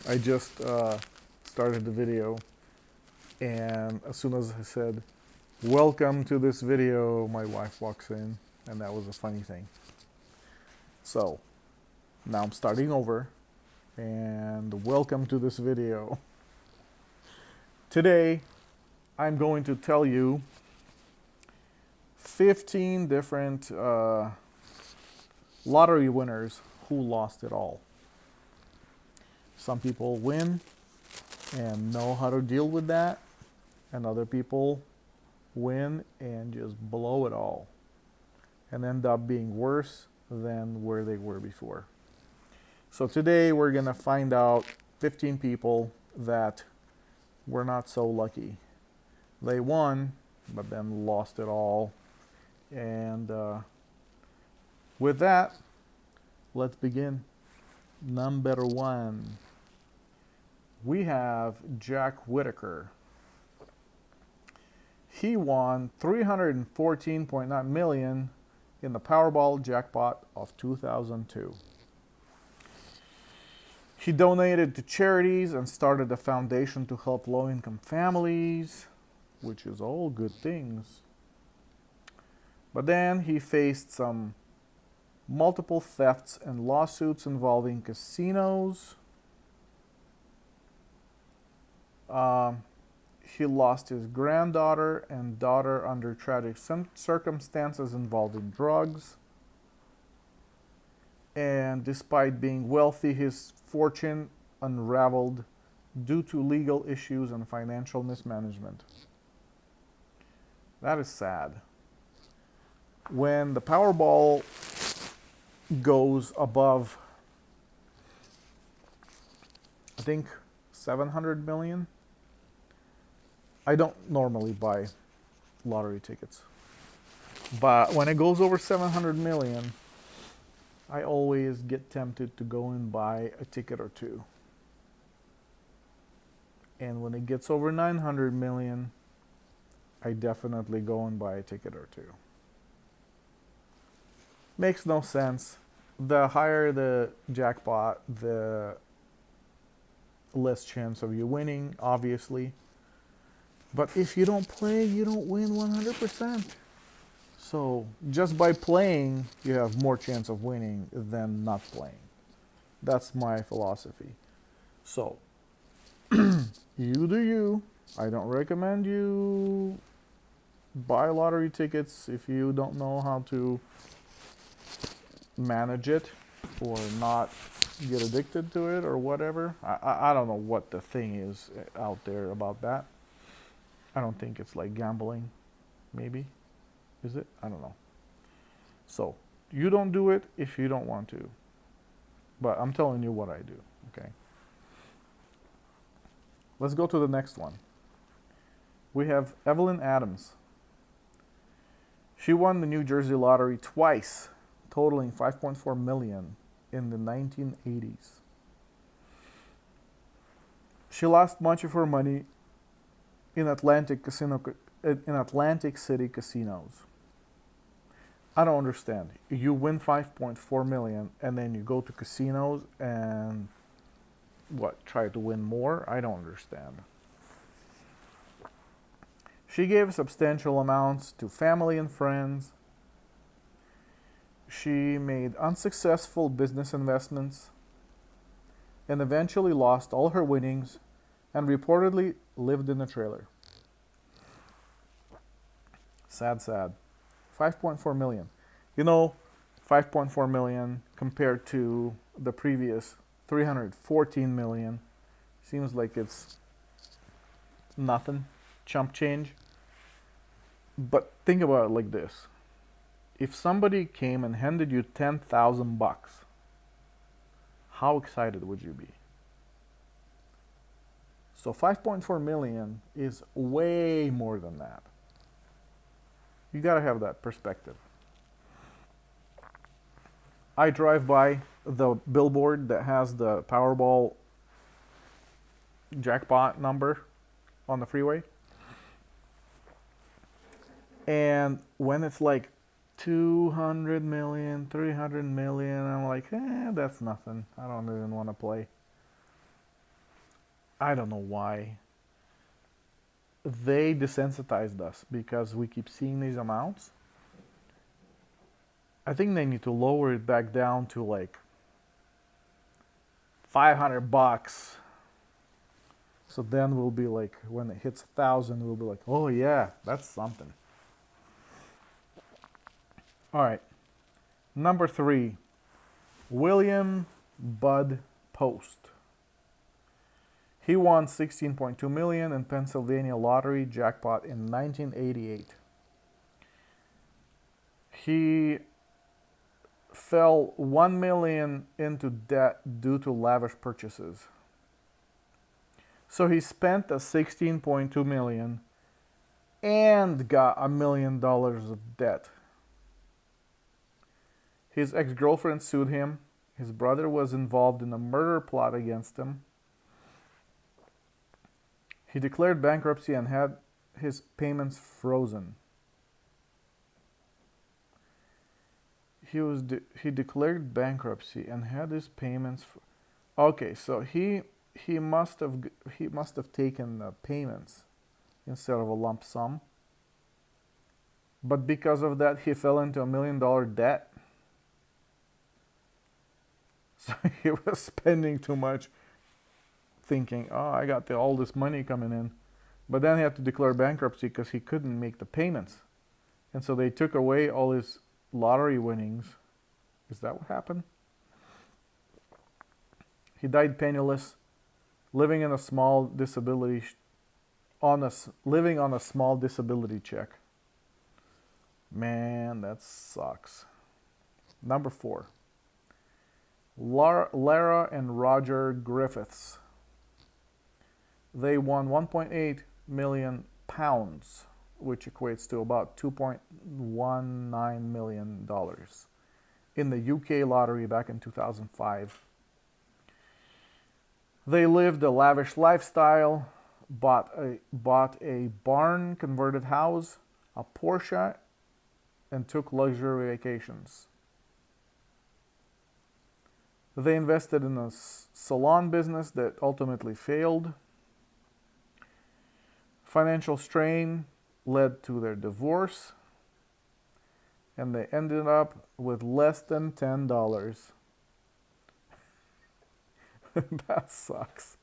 I just started the video, and as soon as I said, "Welcome to this video," my wife walks in, and that was a funny thing. So now I'm starting over, and welcome to this video. Today, I'm going to tell you 15 different lottery winners who lost it all. Some people win and know how to deal with that, and other people win and just blow it all and end up being worse than where they were before. So today we're going to find out 15 people that were not so lucky. They won, but then lost it all. And with that, let's begin. Number one, we have Jack Whitaker. He won 314.9 million in the Powerball jackpot of 2002. He donated to charities and started a foundation to help low-income families, which is all good things. But then he faced some multiple thefts and lawsuits involving casinos. He lost his granddaughter and daughter under tragic circumstances involving drugs. And despite being wealthy, his fortune unraveled due to legal issues and financial mismanagement. That is sad. When the Powerball goes above, I think, 700 million. I don't normally buy lottery tickets, but when it goes over 700 million, I always get tempted to go and buy a ticket or two. And when it gets over 900 million, I definitely go and buy a ticket or two. Makes no sense. The higher the jackpot, the less chance of you winning, obviously. But if you don't play, you don't win 100%. So just by playing, you have more chance of winning than not playing. That's my philosophy. So you do you. I don't recommend you buy lottery tickets if you don't know how to manage it or not get addicted to it or whatever. I don't know what the thing is out there about that. I don't think it's like gambling, maybe. Is it? I don't know. So you don't do it if you don't want to. But I'm telling you what I do, okay? Let's go to the next one. We have Evelyn Adams. She won the New Jersey lottery twice, totaling 5.4 million in the 1980s. She lost much of her money in Atlantic City casinos. I don't understand. You win 5.4 million and then you go to casinos and what, try to win more? I don't understand. She gave substantial amounts to family and friends. She made unsuccessful business investments and eventually lost all her winnings and reportedly lived in a trailer. Sad, sad. 5.4 million. You know, 5.4 million compared to the previous 314 million seems like it's nothing, chump change. But think about it like this. If somebody came and handed you 10,000 bucks, how excited would you be? So 5.4 million is way more than that. You gotta have that perspective. I drive by the billboard that has the Powerball jackpot number on the freeway. And when it's like 200 million, 300 million. I'm like, that's nothing. I don't even want to play. I don't know why. They desensitized us because we keep seeing these amounts. I think they need to lower it back down to like $500. So then we'll be like, when it hits 1,000, we'll be like, oh yeah, that's something. All right. Number 3, William Bud Post. He won 16.2 million in Pennsylvania lottery jackpot in 1988. He fell 1 million into debt due to lavish purchases. So he spent the 16.2 million and got $1 million of debt. His ex-girlfriend sued him. His brother was involved in a murder plot against him. He declared bankruptcy and had his payments frozen. He declared bankruptcy and had his payments. Okay, so he must have taken the payments instead of a lump sum. But because of that, he fell into $1 million debt. So he was spending too much, thinking, oh, I got all this money coming in. But then he had to declare bankruptcy because he couldn't make the payments. And so they took away all his lottery winnings. Is that what happened? He died penniless, living in a small disability living on a small disability check. Man, that sucks. Number 4. Lara and Roger Griffiths. They won 1.8 million pounds, which equates to about $2.19 million in the UK lottery back in 2005. They lived a lavish lifestyle, bought a barn converted house, a Porsche, and took luxury vacations. They invested in a salon business that ultimately failed. Financial strain led to their divorce, and they ended up with less than $10. That sucks.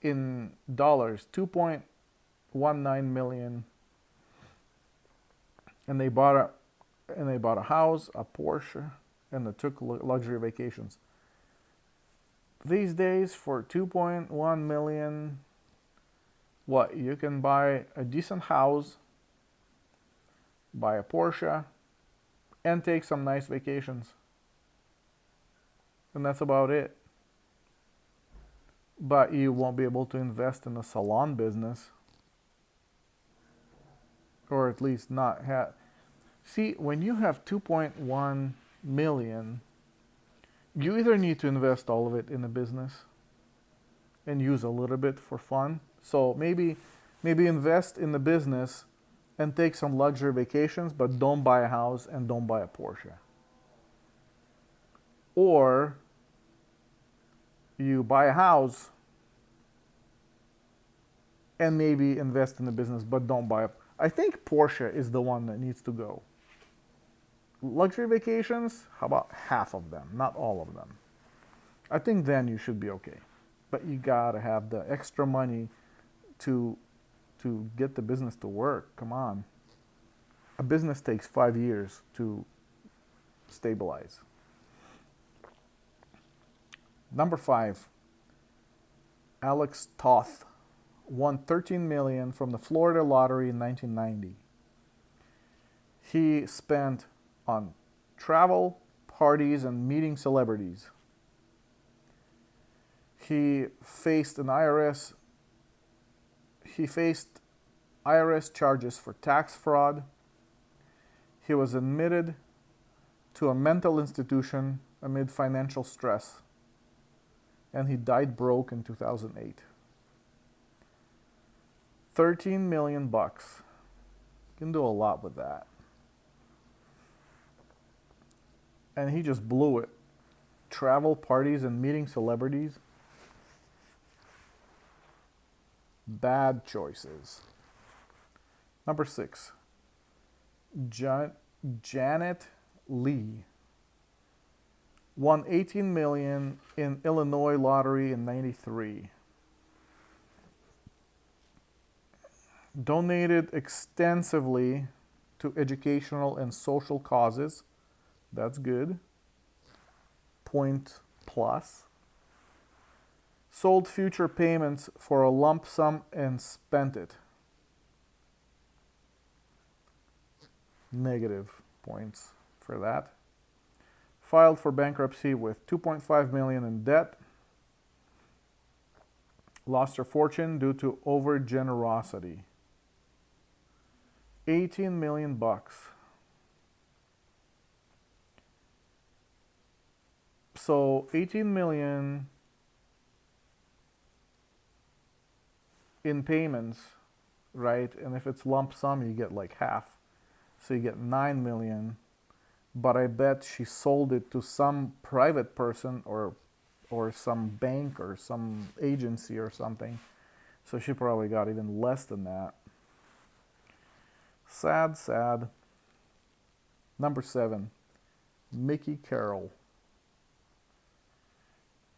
In dollars, 2.19 million, and they bought a house, a Porsche, and they took luxury vacations. These days, for 2.1 million, you can buy a decent house, buy a Porsche, and take some nice vacations. And that's about it. But you won't be able to invest in a salon business, or at least not have. See, when you have 2.1 million, you either need to invest all of it in a business and use a little bit for fun. So maybe invest in the business and take some luxury vacations, but don't buy a house and don't buy a Porsche. Or you buy a house and maybe invest in the business, but don't buy it. I think Porsche is the one that needs to go. Luxury vacations, how about half of them, not all of them? I think then you should be okay. But you gotta have the extra money to get the business to work. Come on. A business takes 5 years to stabilize. Number 5, Alex Toth won 13 million from the Florida lottery in 1990. He spent on travel, parties, and meeting celebrities. He faced IRS charges for tax fraud. He was admitted to a mental institution amid financial stress, and he died broke in 2008. 13 million bucks. You can do a lot with that. And he just blew it. Travel, parties, and meeting celebrities. Bad choices. Number 6. Janet Lee won 18 million in Illinois lottery in 93. Donated extensively to educational and social causes. That's good. Point plus. Sold future payments for a lump sum and spent it. Negative points for that. Filed for bankruptcy with 2.5 million in debt. Lost her fortune due to over generosity. 18 million bucks. So 18 million in payments, right? And if it's lump sum, you get like half. So you get 9 million. But I bet she sold it to some private person or some bank or some agency or something. So she probably got even less than that. Sad, sad. Number 7, Mickey Carroll.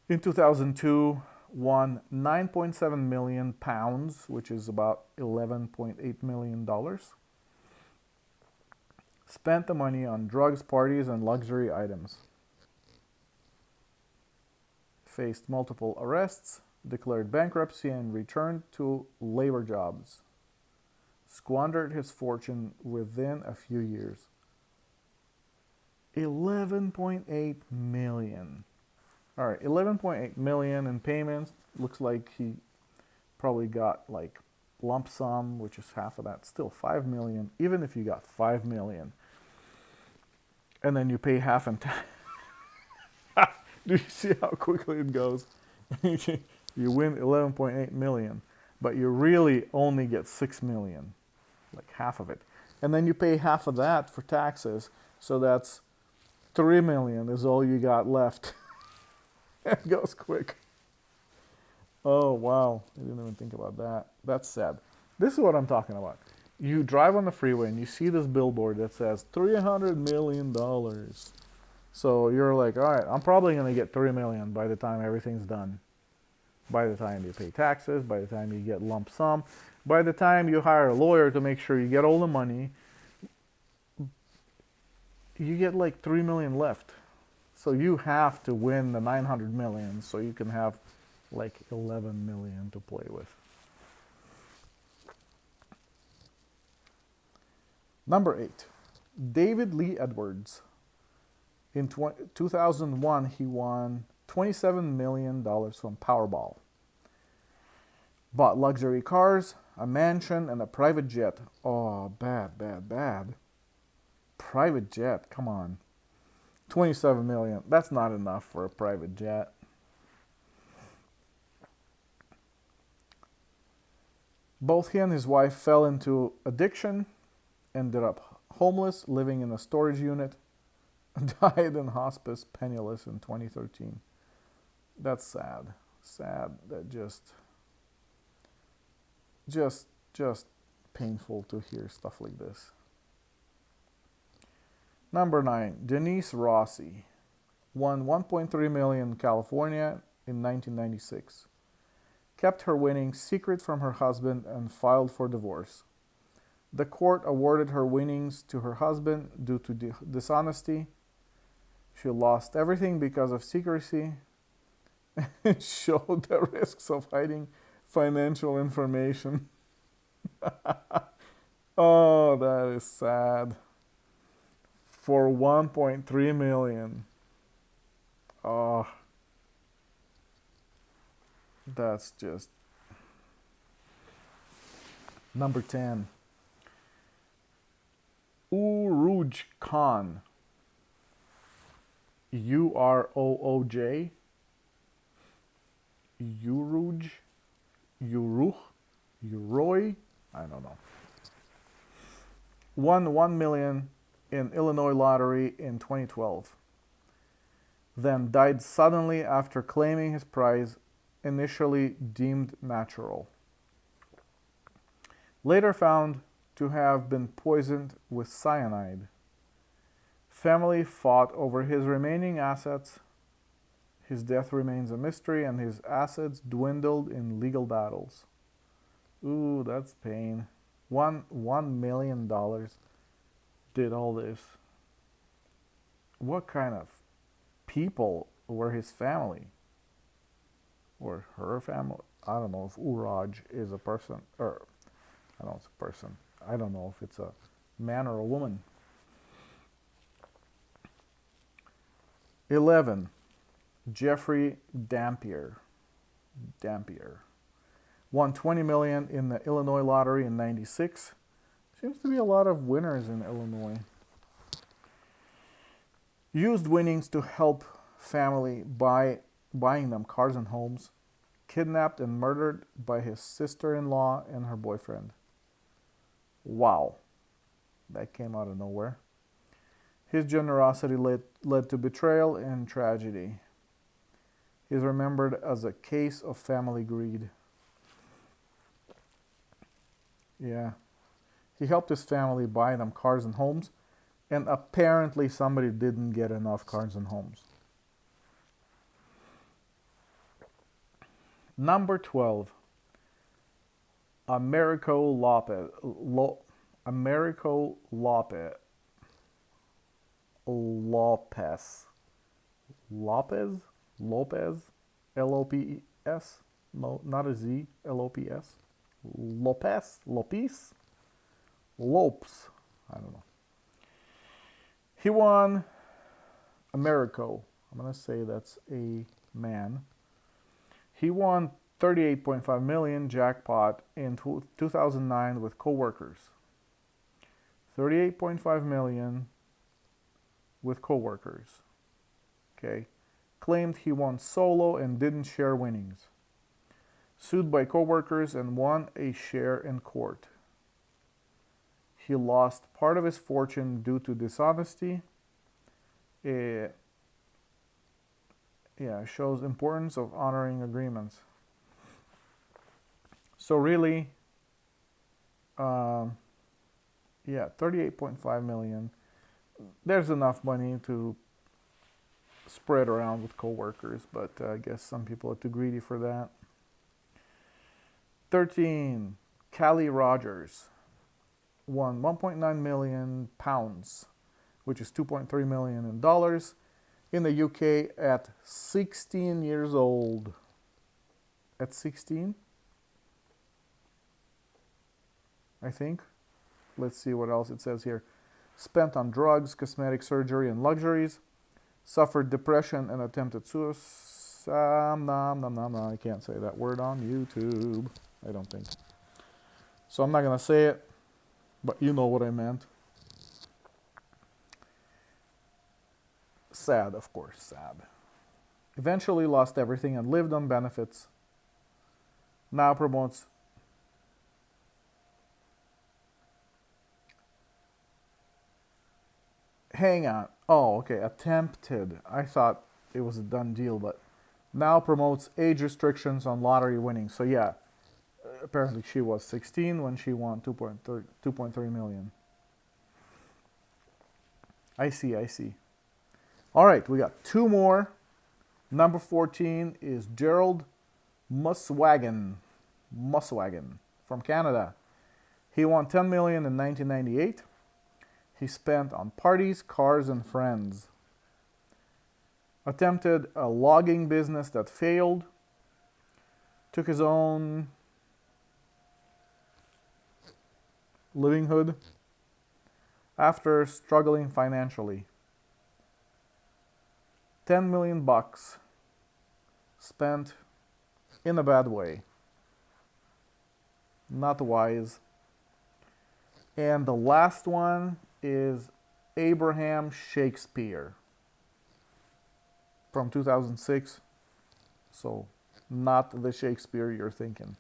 In 2002, won 9.7 million pounds, which is about $11.8 million. Spent the money on drugs, parties, and luxury items. Faced multiple arrests, declared bankruptcy, and returned to labor jobs. Squandered his fortune within a few years. 11.8 million. All right, 11.8 million in payments. Looks like he probably got like lump sum, which is half of that. Still 5 million. Even if you got 5 million, and then you pay half in tax. Do you see how quickly it goes? You win 11.8 million, but you really only get 6 million, like half of it. And then you pay half of that for taxes, so that's 3 million is all you got left. It goes quick. Oh, wow. I didn't even think about that. That's sad. This is what I'm talking about. You drive on the freeway and you see this billboard that says $300 million. So you're like, all right, I'm probably going to get 3 million by the time everything's done. By the time you pay taxes, by the time you get lump sum, by the time you hire a lawyer to make sure you get all the money, you get like 3 million left. So you have to win the 900 million so you can have like 11 million to play with. Number 8, David Lee Edwards. In 2001, he won $27 million from Powerball. Bought luxury cars, a mansion, and a private jet. Oh, bad, bad, bad. Private jet, come on. 27 million. That's not enough for a private jet. Both he and his wife fell into addiction, ended up homeless, living in a storage unit, died in hospice penniless in 2013. That's sad. Sad. That just painful to hear stuff like this. Number 9, Denise Rossi won 1.3 million in California in 1996. Kept her winnings secret from her husband and filed for divorce. The court awarded her winnings to her husband due to dishonesty. She lost everything because of secrecy. It showed the risks of hiding financial information. Oh, that is sad. For 1.3 million. Oh, that's just... Number 10. Urooj Khan. Urooj. Urooj. I don't know. won 1 million in Illinois lottery in 2012, then died suddenly after claiming his prize, initially deemed natural. Later found to have been poisoned with cyanide. Family fought over his remaining assets. His death remains a mystery, and his assets dwindled in legal battles. Ooh, that's pain. $1 million did all this. What kind of people were his family? Or her family? I don't know if Uraj is a person, or I don't know if it's a person. I don't know if it's a man or a woman. 11. Jeffrey Dampier. Won 20 million in the Illinois lottery in 96. Seems to be a lot of winners in Illinois. Used winnings to help family by buying them cars and homes. Kidnapped and murdered by his sister-in-law and her boyfriend. Wow. That came out of nowhere. His generosity led to betrayal and tragedy. He is remembered as a case of family greed. Yeah. He helped his family buy them cars and homes, and apparently somebody didn't get enough cars and homes. Number 12. Americo Lopez. Americo Lopez. Lopez. L-O-P-E-S. No, not a Z. L-O-P-S. Lopez. Lopes. I don't know. He won Americo. I'm going to say that's a man. He won 38.5 million jackpot in 2009 with co-workers. 38.5 million with co-workers. Okay. Claimed he won solo and didn't share winnings. Sued by co-workers and won a share in court. He lost part of his fortune due to dishonesty. It shows importance of honoring agreements. So really, 38.5 million. There's enough money to spread around with coworkers, but I guess some people are too greedy for that. 13. Callie Rogers won 1.9 million pounds, which is 2.3 million in dollars, in the UK at 16 years old. At 16, I think. Let's see what else it says here. Spent on drugs, cosmetic surgery, and luxuries. Suffered depression and attempted suicide. I can't say that word on YouTube. I don't think. So I'm not going to say it, but you know what I meant. Sad, of course, sad. Eventually lost everything and lived on benefits. Now promotes hang on. Oh, okay. Attempted. I thought it was a done deal, but now promotes age restrictions on lottery winning. So yeah, apparently she was 16 when she won 2.3 million. I see. All right, we got two more. Number 14 is Gerald Muswagon from Canada. He won 10 million in 1998. He spent on parties, cars, and friends. Attempted a logging business that failed. Took his own livelihood after struggling financially. 10 million bucks spent in a bad way. Not wise. And the last one is Abraham Shakespeare from 2006. So not the Shakespeare you're thinking.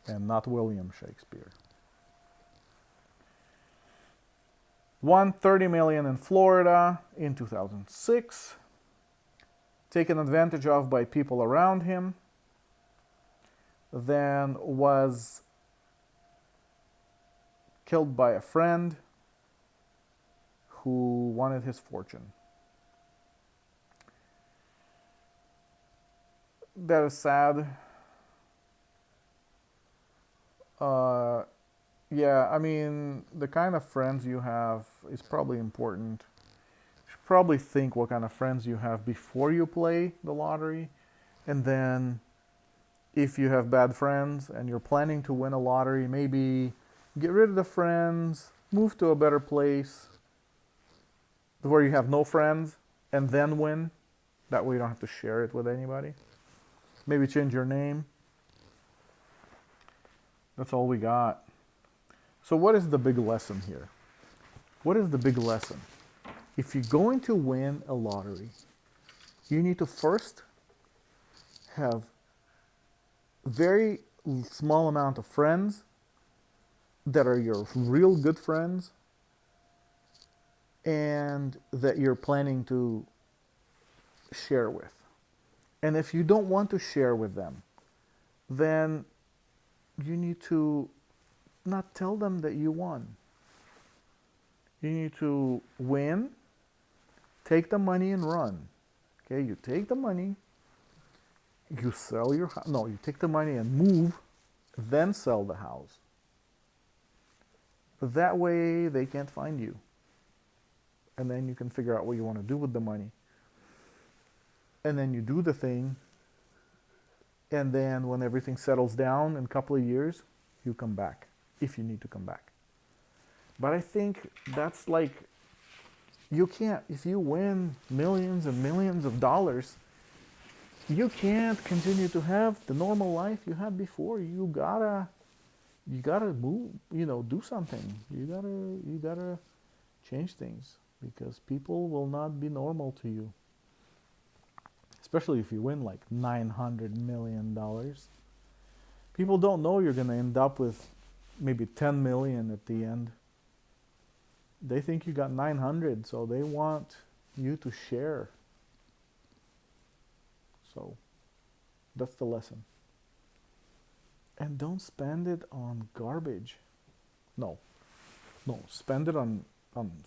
And not William Shakespeare. won 30 million in Florida in 2006, taken advantage of by people around him, then was killed by a friend who wanted his fortune. That is sad. Yeah, I mean, the kind of friends you have is probably important. You should probably think what kind of friends you have before you play the lottery. And then, if you have bad friends and you're planning to win a lottery, maybe get rid of the friends, move to a better place where you have no friends, and then win. That way you don't have to share it with anybody. Maybe change your name. That's all we got. So what is the big lesson here? What is the big lesson? If you're going to win a lottery, you need to first have very small amount of friends that are your real good friends and that you're planning to share with. And if you don't want to share with them, then you need to not tell them that you won. You need to win, take the money and run. Okay, you take the money, you sell your house. No, you take the money and move, then sell the house. But that way they can't find you. And then you can figure out what you want to do with the money. And then you do the thing. And then when everything settles down in a couple of years, you come back, if you need to come back. But I think that's like, you can't, if you win millions and millions of dollars, you can't continue to have the normal life you had before. You gotta move, do something. You gotta change things, because people will not be normal to you. Especially if you win like $900 million. People don't know you're gonna end up with maybe 10 million at the end. They think you got 900, so they want you to share. So that's the lesson. And don't spend it on garbage. No, spend it on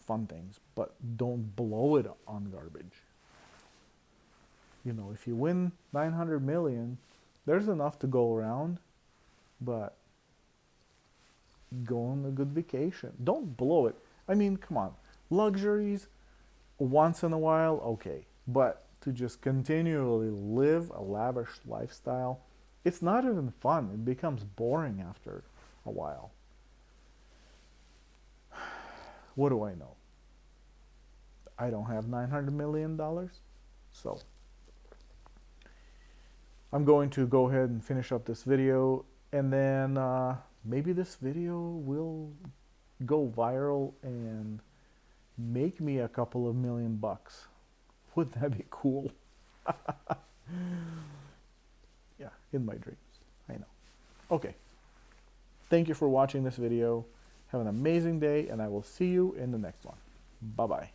fun things, but don't blow it on garbage. If you win 900 million, there's enough to go around, but go on a good vacation. Don't blow it. I mean, come on. Luxuries, once in a while, okay. But to just continually live a lavish lifestyle, it's not even fun. It becomes boring after a while. What do I know? I don't have $900 million, so I'm going to go ahead and finish up this video, and then maybe this video will go viral and make me a couple of $1,000,000 bucks. Wouldn't that be cool? Yeah, in my dreams. I know. Okay. Thank you for watching this video. Have an amazing day, and I will see you in the next one. Bye-bye.